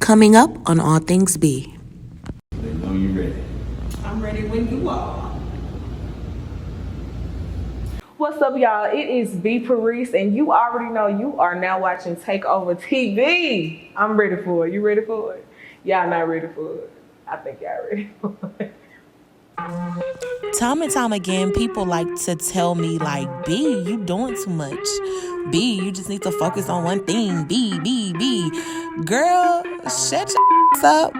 coming up on All Things B. They know you ready. I'm ready when you are. What's up, y'all? It is BPureese, and you already know you are now watching Takeover TV. I'm ready for it. You ready for it? Y'all not ready for it. I think y'all ready for it. Time and time again, people like to tell me, like, B, you doing too much. B, you just need to focus on one thing. B. Girl, shut your up.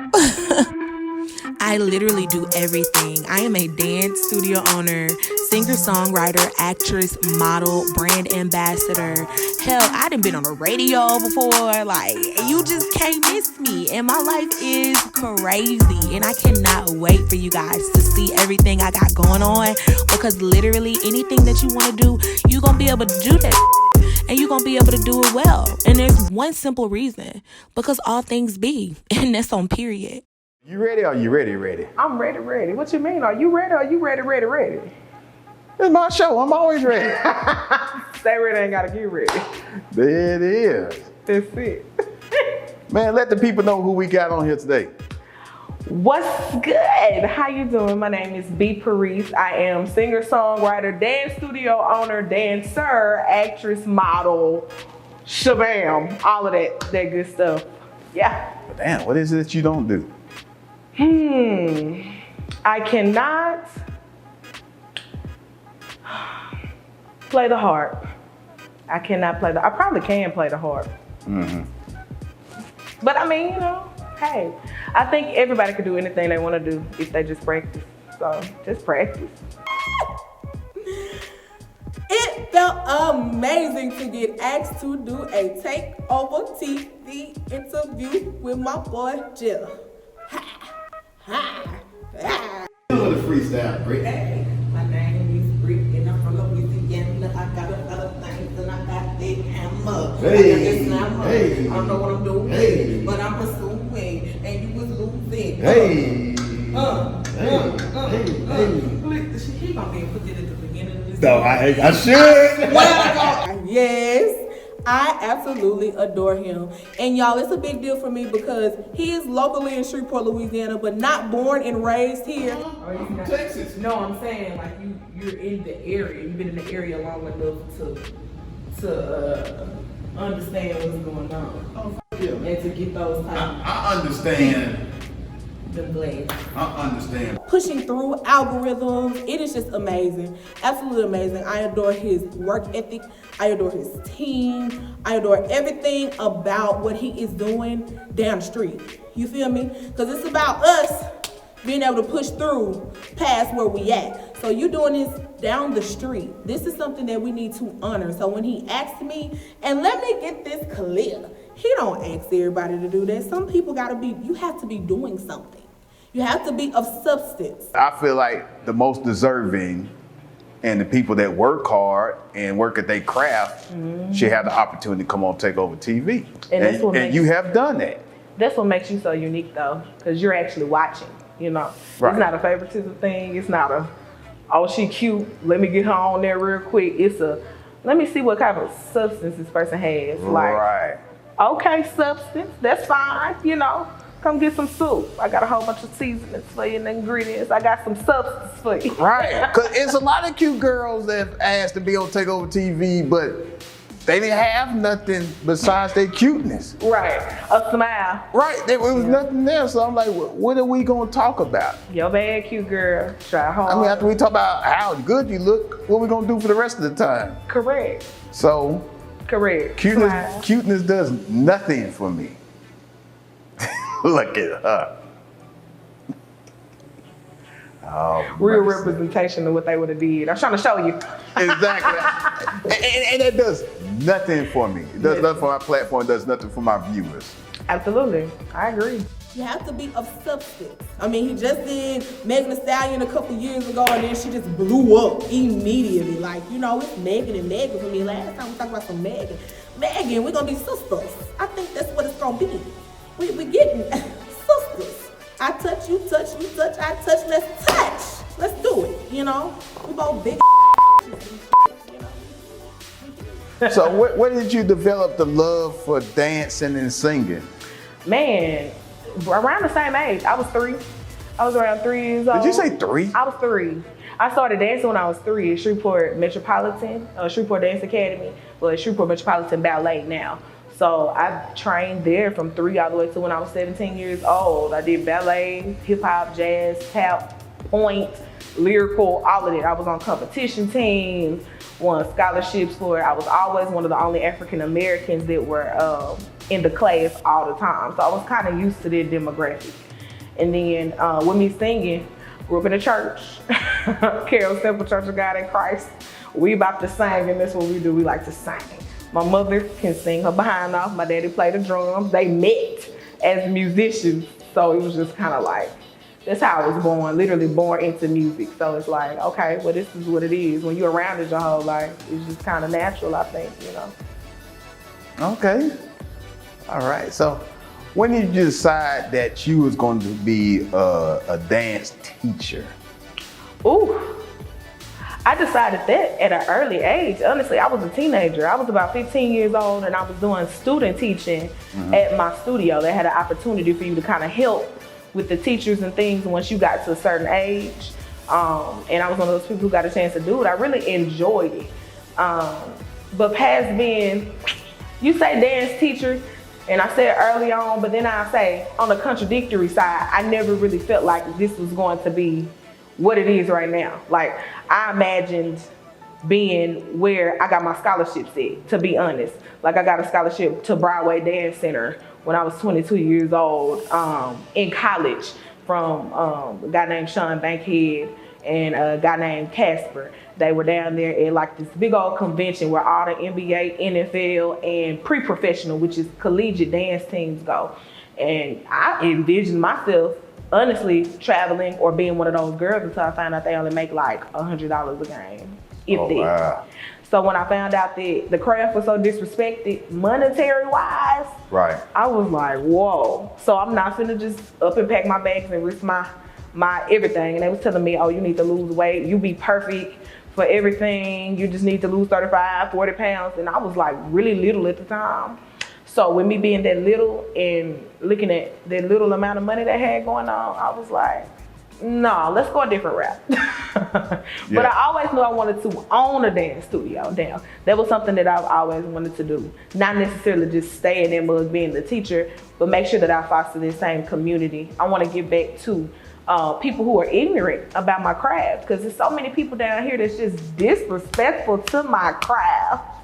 I literally do everything. I am a dance studio owner, singer-songwriter, actress, model, brand ambassador. Hell, I done been on the radio before. Like, you just can't miss me. And my life is crazy. And I cannot wait for you guys to see everything I got going on. Because literally anything that you want to do, you're going to be able to do that. And you're going to be able to do it well. And there's one simple reason. Because all things be. And that's on period. You ready or you ready? I'm ready. What you mean? Are you ready or you ready? It's my show. I'm always ready. Stay ready, ain't gotta get ready. There it is. That's it. Man, let the people know who we got on here today. What's good? How you doing? My name is BPureese. I am singer, songwriter, dance studio owner, dancer, actress, model, shabam, all of that good stuff. Yeah. But damn, what is it that you don't do? I cannot play the harp. I probably can play the harp. Mm-hmm. But I mean, you know, hey, I think everybody can do anything they want to do if they just practice. So just practice. It felt amazing to get asked to do a Takeover TV interview with my boy Jill. Doing the freestyle, Britt. Hey, my name is Britt and I'm from Louisiana. I got a lot of things and I got that hammer. Hey, I got this hammer. hey, I don't know what I'm doing, hey. but I'm pursuing and you was losing. Hey. He gonna be put it at the beginning of this. No, I should. Yes. I absolutely adore him. And y'all, it's a big deal for me because he is locally in Shreveport, Louisiana, but not born and raised here. Texas. No, I'm saying like you're in the area. You've been in the area long enough to understand what's going on. Oh, yeah. And to get those times. I understand. Them glad. I understand. Pushing through algorithms. It is just amazing. Absolutely amazing. I adore his work ethic. I adore his team. I adore everything about what he is doing down the street. You feel me? Because it's about us being able to push through past where we at. So you doing this down the street. This is something that we need to honor. So when he asked me, and let me get this clear, he don't ask everybody to do that. Some people you have to be doing something. You have to be of substance. I feel like the most deserving and the people that work hard and work at their craft should have the opportunity to come on Takeover TV. And you have done that. That's what makes you so unique though, because you're actually watching, you know. Right. It's not a favoritism thing. It's not oh, she cute, let me get her on there real quick. It's let me see what kind of substance this person has. Like, Right. okay, substance, that's fine, you know. Come get some soup. I got a whole bunch of seasonings for you and ingredients. I got some substance for you. Right, because it's a lot of cute girls that have asked to be on Takeover TV, but they didn't have nothing besides their cuteness. Right, a smile. Right, there was nothing there, so I'm like, what are we gonna talk about? Your bad cute girl, try hard. I mean, after we talk about how good you look, what are we gonna do for the rest of the time? Correct. So, Correct. cuteness does nothing for me. Look at her. Oh, real mercy. representation of what they would have did. I'm trying to show you. Exactly. and it does nothing for me. It does nothing for my platform. It does nothing for my viewers. Absolutely. I agree. You have to be of substance. I mean, he just did Megan Thee Stallion a couple years ago, and then she just blew up immediately. Like, you know, it's Megan and Megan for me. Last time we talked about some Megan. Megan, we're gonna be sisters. I think that's what it's gonna be. We getting sisters. I touch, you touch, I touch, let's touch. Let's do it, you know? We both big. So where did you develop the love for dancing and singing? Man, around the same age. I was 3. I was around 3 years old. Did you say 3? I was 3. I started dancing when I was 3 at Shreveport Shreveport Dance Academy, well, at Shreveport Metropolitan Ballet now. So I trained there from 3 all the way to when I was 17 years old. I did ballet, hip hop, jazz, tap, point, lyrical, all of it. I was on competition teams, won scholarships for it. I was always one of the only African Americans that were in the class all the time. So I was kind of used to their demographic. And then with me singing, grew up in a church, Carroll Temple Church of God in Christ. We about to sing, and that's what we do. We like to sing. My mother can sing her behind off. My daddy played the drums. They met as musicians. So it was just kind of like, that's how I was born, literally born into music. So it's like, okay, well, this is what it is. When you're around it your whole life, it's just kind of natural, I think, you know. Okay. All right. So when did you decide that you was going to be a dance teacher? Ooh. I decided that at an early age. Honestly, I was a teenager. I was about 15 years old, and I was doing student teaching at my studio. They had an opportunity for you to kind of help with the teachers and things once you got to a certain age. And I was one of those people who got a chance to do it. I really enjoyed it. But past being, you say dance teacher, and I said early on, but then I say on the contradictory side, I never really felt like this was going to be what it is right now. Like, I imagined being where I got my scholarships at, to be honest. Like, I got a scholarship to Broadway Dance Center when I was 22 years old in college from a guy named Sean Bankhead and a guy named Casper. They were down there at like this big old convention where all the NBA, NFL, and pre-professional, which is collegiate dance teams go. And I envisioned myself honestly traveling or being one of those girls until I found out they only make like $100 a game, if that. Wow. So when I found out that the craft was so disrespected, monetary wise, right, I was like, whoa. So I'm not finna just up and pack my bags and risk my everything. And they was telling me, oh, you need to lose weight. You be perfect for everything. You just need to lose 35, 40 pounds. And I was like really little at the time. So with me being that little and looking at that little amount of money they had going on, I was like, no, let's go a different route. But I always knew I wanted to own a dance studio. Damn, that was something that I've always wanted to do. Not necessarily just stay in that mug being the teacher, but make sure that I foster this same community. I want to give back to people who are ignorant about my craft, because there's so many people down here that's just disrespectful to my craft.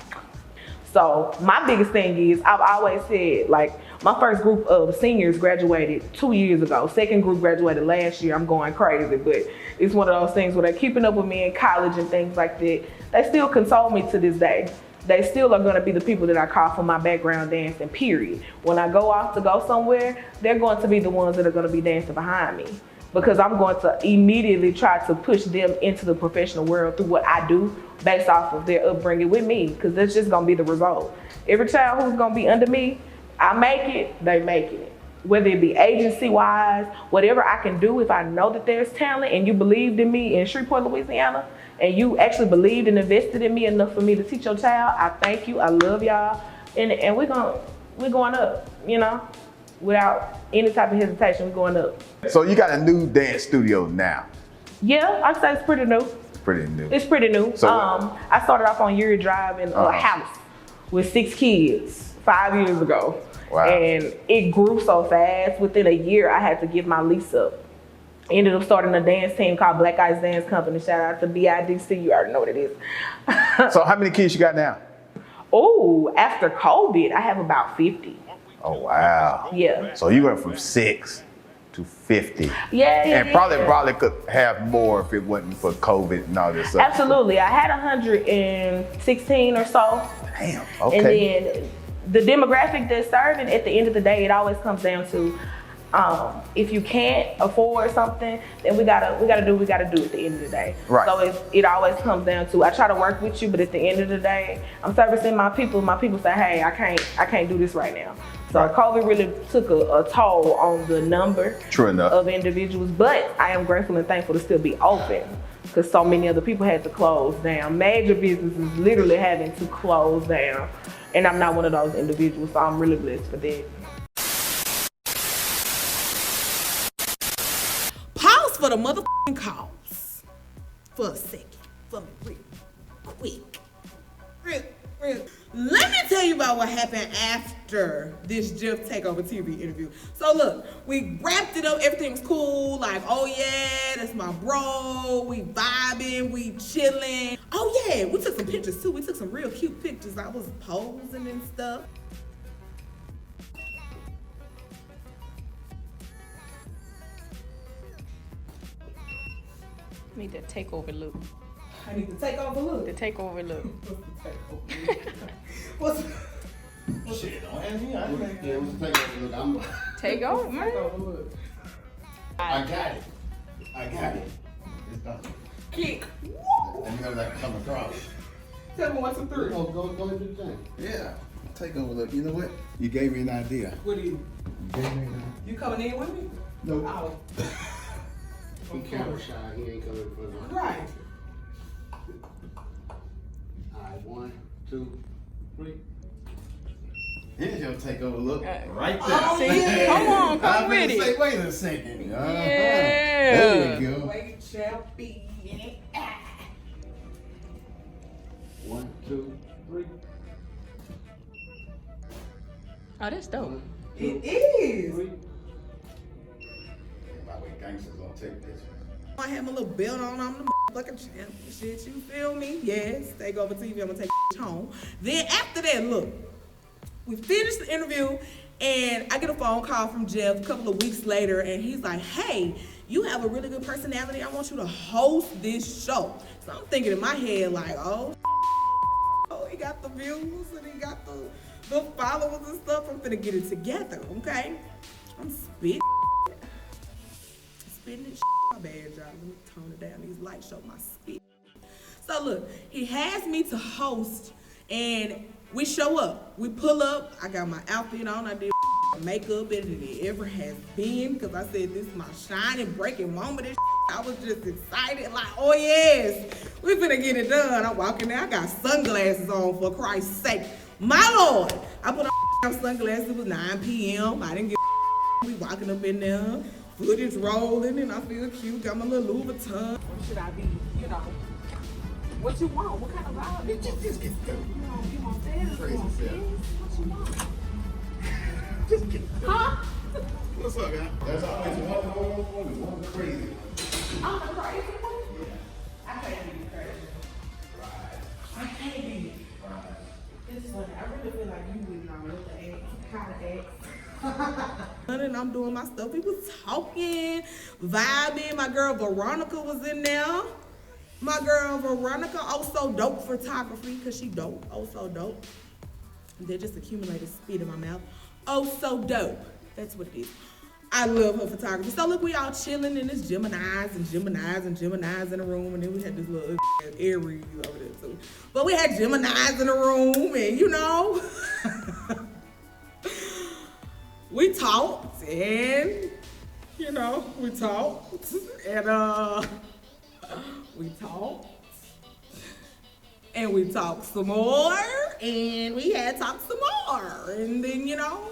So my biggest thing is, I've always said, like, my first group of seniors graduated 2 years ago. Second group graduated last year. I'm going crazy, but it's one of those things where they're keeping up with me in college and things like that. They still console me to this day. They still are gonna be the people that I call for my background dancing, period. When I go off to go somewhere, they're going to be the ones that are gonna be dancing behind me, because I'm going to immediately try to push them into the professional world through what I do based off of their upbringing with me, because that's just gonna be the result. Every child who's gonna be under me, I make it, they make it. Whether it be agency-wise, whatever I can do, if I know that there's talent and you believed in me in Shreveport, Louisiana, and you actually believed and invested in me enough for me to teach your child, I thank you, I love y'all, and we're going up, you know? Without any type of hesitation, we're going up. So you got a new dance studio now? Yeah, I'd say it's pretty new. Pretty new. It's pretty new. So I started off on Uri Drive in a house with 6 kids 5 years ago. Wow. And it grew so fast. Within a year, I had to give my lease up. Ended up starting a dance team called Black Ice Dance Company. Shout out to BIDC, you already know what it is. So how many kids you got now? Oh, after COVID, I have about 50. Oh, wow. Yeah. So you went from 6 to 50. Yeah. And probably could have more if it wasn't for COVID and all this stuff. Absolutely. I had 116 or so. Damn, okay. And then the demographic that's serving, at the end of the day, it always comes down to, if you can't afford something, then we gotta do what we gotta do at the end of the day. Right. So it always comes down to, I try to work with you, but at the end of the day, I'm servicing my people. My people say, hey, I can't do this right now. So Right. COVID really took a toll on the number True enough. of individuals, but I am grateful and thankful to still be open, because so many other people had to close down. Major businesses literally having to close down, and I'm not one of those individuals, so I'm really blessed for that. pause for the motherfucking cause. For a second. For me, real quick. Real. Let me tell you about what happened after this Jeff Takeover TV interview. So look, we wrapped it up. Everything was cool. Like, oh yeah, that's my bro. We vibing. We chilling. Oh yeah, we took some pictures too. We took some real cute pictures. I was posing and stuff. Need the takeover look. I need to take over look. The takeover look. What's Shit, don't ask me. Yeah, what's the takeover look? I'm. Take over, man. look? I got it. It's done. Kick. And you know that come across. Tell me 1, 2, 3. Go and do the thing. Yeah. Takeover look. You know what? You gave me an idea. What do you? You gave me an idea. You coming in with me? No. Oh. He camera shy. He ain't coming in front of me. Right. Alright, 1, 2, 3. Here's your takeover look. Right there. Oh, see? Come on, with it. Say, wait a second. Yeah. There you go. Wait, shall be. 1, 2, 3. Oh, that's dope. 1, 2, It is. 3. By the way, gangsters gonna take this. I have my little belt on. I'm the motherfucking champ. Shit, you feel me? Yes. Take over TV. I'm gonna take home. Then after that, look, we finished the interview, and I get a phone call from Jeff a couple of weeks later, and he's like, "Hey, you have a really good personality. I want you to host this show." So I'm thinking in my head like, "Oh, he got the views and he got the followers and stuff. I'm finna get it together, okay?" I'm spitting this shit. My bad, y'all. Let me tone it down. These lights show my spit. So look, he has me to host, and we show up. We pull up. I got my outfit on. I did makeup better than it ever has been, because I said this is my shining, breaking moment. This I was just excited, like, oh yes, we finna get it done. I'm walking there. I got sunglasses on, for Christ's sake. My Lord, I put on sunglasses. It was 9 p.m. I didn't get. We walking up in there. Footage rolling, and I feel cute. Got my little Louis Vuitton. What should I be? You know, what you want? What kind of vibe? Just get through. You want this? Crazy You want self. this? What you want? Just get through. Huh? What's up, man? There's always one crazy one. I'm the crazy one? Yeah. I can't be crazy. Right. I can't be. Right. It's funny. I really feel like you wouldn't know what to act, how to act. And I'm doing my stuff. We was talking, vibing. My girl Veronica was in there. My girl Veronica, also dope photography, because she dope, oh so dope. They just accumulated spit in my mouth. Oh so dope. That's what it is. I love her photography. So look, we all chilling in this Geminis in the room, and then we had this little Aries over there too. But we had Geminis in the room, and you know. We talked, and you know, we talked, and we talked, and we talked some more, and we had talked some more, and then, you know,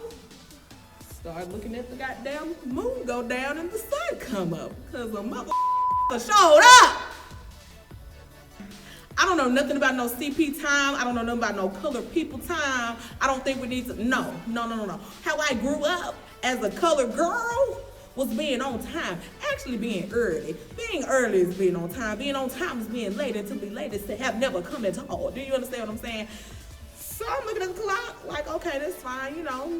started looking at the goddamn moon go down and the sun come up, because a motherfucker showed up. I don't know nothing about no CP time. I don't know nothing about no colored people time. I don't think we need to, no. How I grew up as a colored girl was being on time. Actually being early. Being early is being on time. Being on time is being late, and to be late is to have never come at all. Do you understand what I'm saying? So I'm looking at the clock like, okay, that's fine, you know.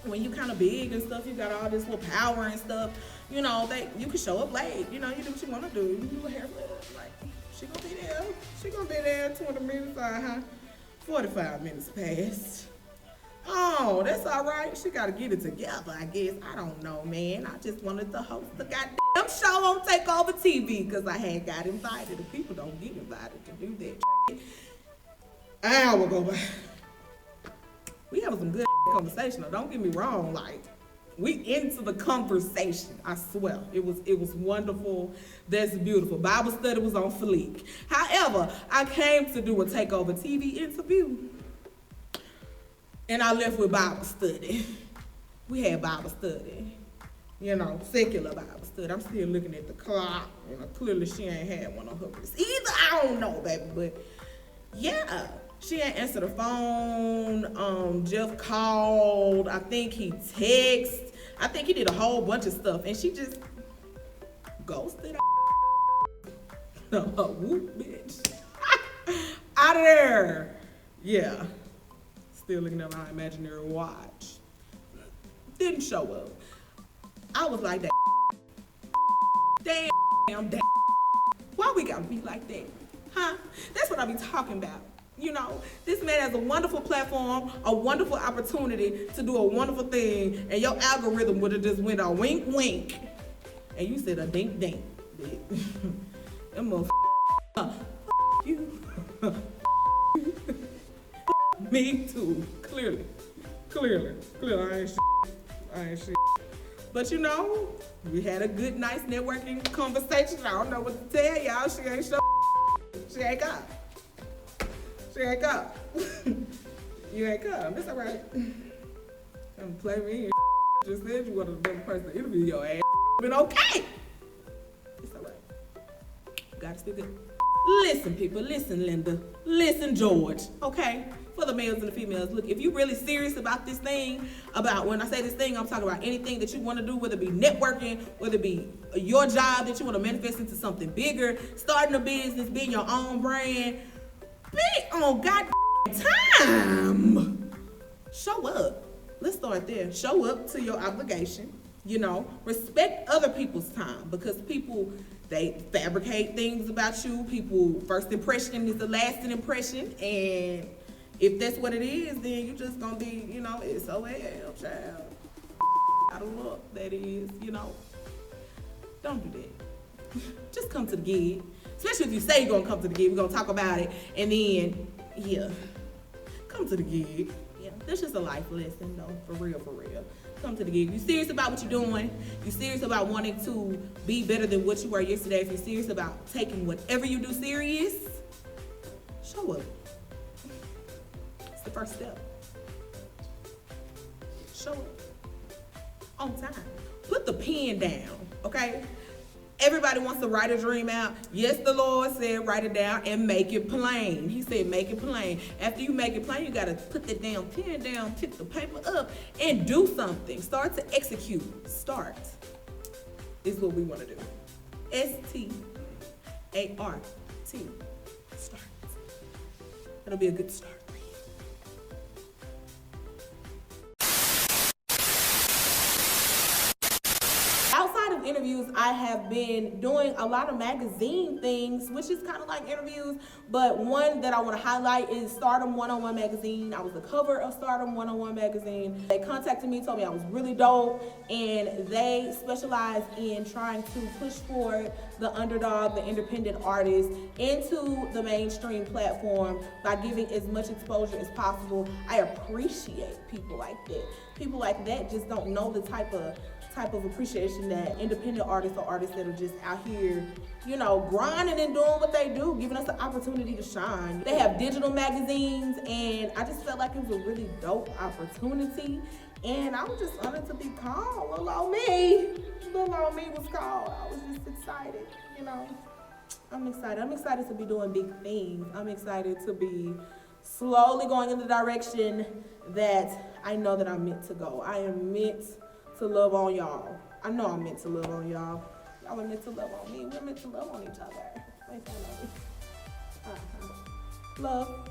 When you kind of big and stuff, you got all this little power and stuff, you know, you can show up late. You know, you do what you want to do. You do a hair flip, like, she gonna be there. She gonna be there 20 minutes, 45 minutes past. Oh, that's all right. She gotta get it together, I guess. I don't know, man. I just wanted to host the goddamn show on Takeover TV, because I had got invited. The people don't get invited to do that shit. An hour go by. We having some good conversation, though. Don't get me wrong. Like, we into the conversation. I swear, it was wonderful. That's beautiful. Bible study was on fleek. However, I came to do a Takeover TV interview, and I left with Bible study. We had Bible study. secular Bible study. I'm still looking at the clock. Clearly she ain't had one on her wrist either. I don't know, baby, but yeah. She ain't answered the phone. Jeff called. I think he texted. I think he did a whole bunch of stuff, and she just ghosted. Whoop, bitch. Out of there. Yeah. Still looking at my imaginary watch. Didn't show up. I was like, damn. Why we gotta be like that? Huh? That's what I be talking about. This man has a wonderful platform, a wonderful opportunity to do a wonderful thing, and your algorithm would have just went a wink, wink, and you said a dink, dink. That motherfucker. You. Me too. Clearly. I ain't shit. But we had a good, nice networking conversation. I don't know what to tell y'all. She ain't show. She ain't got. You ain't come. It's all right. Don't play me. Just said you wanted another person to interview your ass. Been okay. It's all right. Gotta still good. Listen, people. Listen, Linda. Listen, George. Okay? For the males and the females, look, if you're really serious about this thing, when I say this thing, I'm talking about anything that you want to do, whether it be networking, whether it be your job that you want to manifest into something bigger, starting a business, being your own brand, be on goddamn time. Show up. Let's start there. Show up to your obligation. Respect other people's time, because people, they fabricate things about you. People, first impression is the lasting impression, and if that's what it is, then you just gonna be, it's so hell, child. Out of luck, that is, Don't do that. Just come to the gig. Especially if you say you're gonna come to the gig, we're gonna talk about it, and then, come to the gig. Yeah, that's just a life lesson, though, for real. Come to the gig. If you're serious about what you're doing, you're serious about wanting to be better than what you were yesterday, if you're serious about taking whatever you do serious, show up. It's the first step. Show up. On time. Put the pen down, okay? Everybody wants to write a dream out. Yes, the Lord said write it down and make it plain. He said make it plain. After you make it plain, you got to put the damn pen down, pick the paper up, and do something. Start to execute. Start is what we want to do. START. Start. That'll be a good start. Interviews, I have been doing a lot of magazine things, which is kind of like interviews, but one that I want to highlight is Stardom 101 magazine. I was the cover of Stardom 101 magazine. They contacted me, told me I was really dope, and they specialize in trying to push forward the underdog, the independent artist, into the mainstream platform by giving as much exposure as possible. I appreciate people like that. People like that just don't know the type of appreciation that independent artists or artists that are just out here, grinding and doing what they do, giving us the opportunity to shine. They have digital magazines, and I just felt like it was a really dope opportunity, and I was just honored to be called. Little old me was called. I was just excited, I'm excited. I'm excited to be doing big things. I'm excited to be slowly going in the direction that I know that I'm meant to go. I am meant to love on y'all. I know I'm meant to love on y'all. Y'all are meant to love on me. We're meant to love on each other. Love.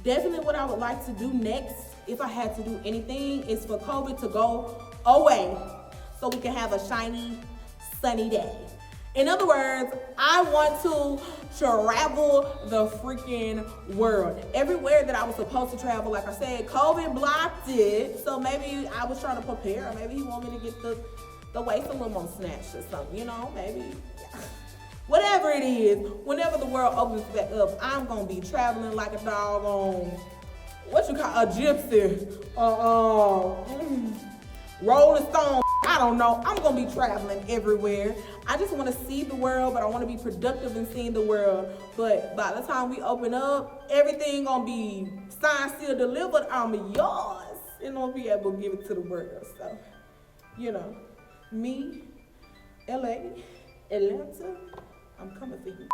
Definitely what I would like to do next, if I had to do anything, is for COVID to go away so we can have a shiny, sunny day. In other words, I want to travel the freaking world. Everywhere that I was supposed to travel, like I said, COVID blocked it. So maybe I was trying to prepare. Maybe he want me to get the waist a little more snatched or something, maybe. Whatever it is, whenever the world opens back up, I'm going to be traveling like a dog on, a gypsy, Rolling Stone. I don't know. I'm going to be traveling everywhere. I just want to see the world, but I want to be productive in seeing the world. But by the time we open up, everything going to be signed, sealed, delivered. I'm yours. And I'll be able to give it to the world. So you know, me, LA, Atlanta, I'm coming for you.